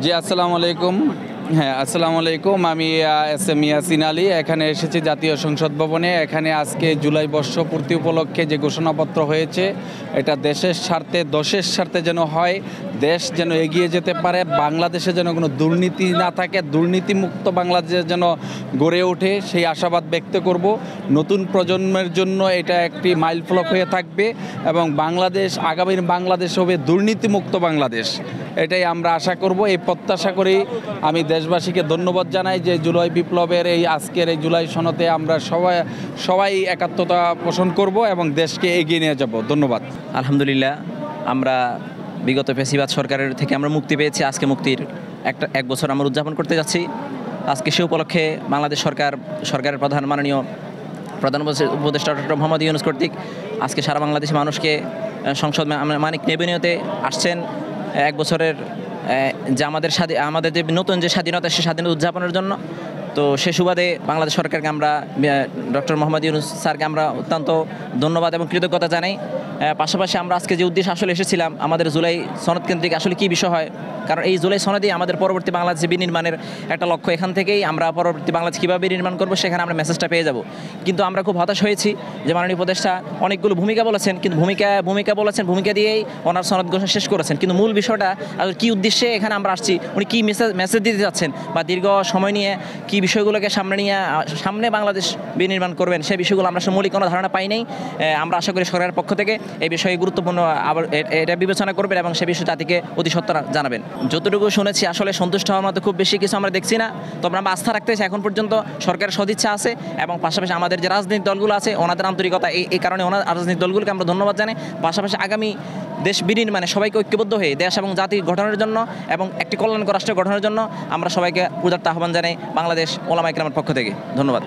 জি, আসসালামু আলাইকুম। হ্যাঁ, আসসালামু আলাইকুম। আমি এস এম ইয়াসিন আলী। এখানে এসেছি জাতীয় সংসদ ভবনে। এখানে আজকে জুলাই বর্ষপূর্তি উপলক্ষে যে ঘোষণাপত্র হয়েছে, এটা দেশের স্বার্থে, দেশের স্বার্থে যেন হয়, দেশ যেন এগিয়ে যেতে পারে, বাংলাদেশে যেন কোনো দুর্নীতি না থাকে, দুর্নীতিমুক্ত বাংলাদেশ যেন গড়ে ওঠে, সেই আশাবাদ ব্যক্ত করব। নতুন প্রজন্মের জন্য এটা একটি মাইলফলক হয়ে থাকবে এবং বাংলাদেশ, আগামীর বাংলাদেশ হবে দুর্নীতিমুক্ত বাংলাদেশ। এটাই আমরা আশা করব। এই প্রত্যাশা করেই আমি দেশবাসীকে ধন্যবাদ জানাই যে জুলাই বিপ্লবের এই আজকের এই জুলাই সনদে আমরা সবাই একাত্মতা পোষণ করব এবং দেশকে এগিয়ে নিয়ে যাব। ধন্যবাদ। আলহামদুলিল্লাহ, আমরা বিগত ফ্যাসিবাদ সরকারের থেকে আমরা মুক্তি পেয়েছি। আজকে মুক্তির এক বছর আমরা উদযাপন করতে যাচ্ছি। আজকে সে উপলক্ষে বাংলাদেশ সরকারের মাননীয় প্রধান উপদেষ্টা ডক্টর মোহাম্মদ ইউনূস কর্তৃক আজকে সারা বাংলাদেশের মানুষকে সংসদ মানিক নেবেনিয়তে আসছেন এক বছরের যে আমাদের যে নতুন যে স্বাধীনতা, সে স্বাধীনতা উদযাপনের জন্য। তো সে সুবাদে বাংলাদেশ সরকারকে আমরা, ডক্টর মোহাম্মদ ইউনূস স্যারকে আমরা অত্যন্ত ধন্যবাদ এবং কৃতজ্ঞতা জানাই। পাশাপাশি আমরা আজকে যে উদ্দেশ্যে আসলে এসেছিলাম, আমাদের জুলাই সনদ কেন্দ্রিক আসলে কী বিষয় হয়, কারণ এই জুলাই সনদই আমাদের পরবর্তী বাংলাদেশে বিনির্মাণের একটা লক্ষ্য। এখান থেকেই আমরা পরবর্তী বাংলাদেশ কীভাবে নির্মাণ করবো, সেখানে আমরা মেসেজটা পেয়ে যাব। কিন্তু আমরা খুব হতাশ হয়েছি যে মাননীয় উপদেষ্টা অনেকগুলো ভূমিকা বলেছেন, কিন্তু ভূমিকা দিয়েই ওনার সনদ ঘোষণা শেষ করেছেন। কিন্তু মূল বিষয়টা আসলে কী উদ্দেশ্যে এখানে আমরা আসছি, উনি কী মেসেজ দিতে যাচ্ছেন, বা দীর্ঘ সময় নিয়ে কী বিষয়গুলোকে সামনে বাংলাদেশ বিনির্মাণ করবেন, সেই বিষয়গুলো আমরা মৌলিক কোনো ধারণা পাই নাই। আমরা আশা করি সরকারের পক্ষ থেকে এই বিষয়ে গুরুত্বপূর্ণ আবার এটা বিবেচনা করবেন এবং সে বিষয়ে জাতিকে অতি সত্বর জানাবেন। যতটুকু শুনেছি আসলে সন্তুষ্ট হওয়ার মতো খুব বেশি কিছু আমরা দেখছি না। তবে আমরা আস্থা রাখতেছি এখন পর্যন্ত সরকারের সদিচ্ছা আছে, এবং পাশাপাশি আমাদের যে রাজনৈতিক দলগুলো আছে ওনাদের আন্তরিকতা, এই কারণে রাজনৈতিক দলগুলোকে আমরা ধন্যবাদ জানাই। পাশাপাশি আগামী দেশ বিনির্মাণে সবাইকে ঐক্যবদ্ধ হয়ে দেশ এবং জাতি গঠনের জন্য এবং একটি কল্যাণকর রাষ্ট্র গঠনের জন্য আমরা সবাইকে উদাত্ত আহ্বান জানাই বাংলাদেশ ওলামা ইকরামের পক্ষ থেকে। ধন্যবাদ।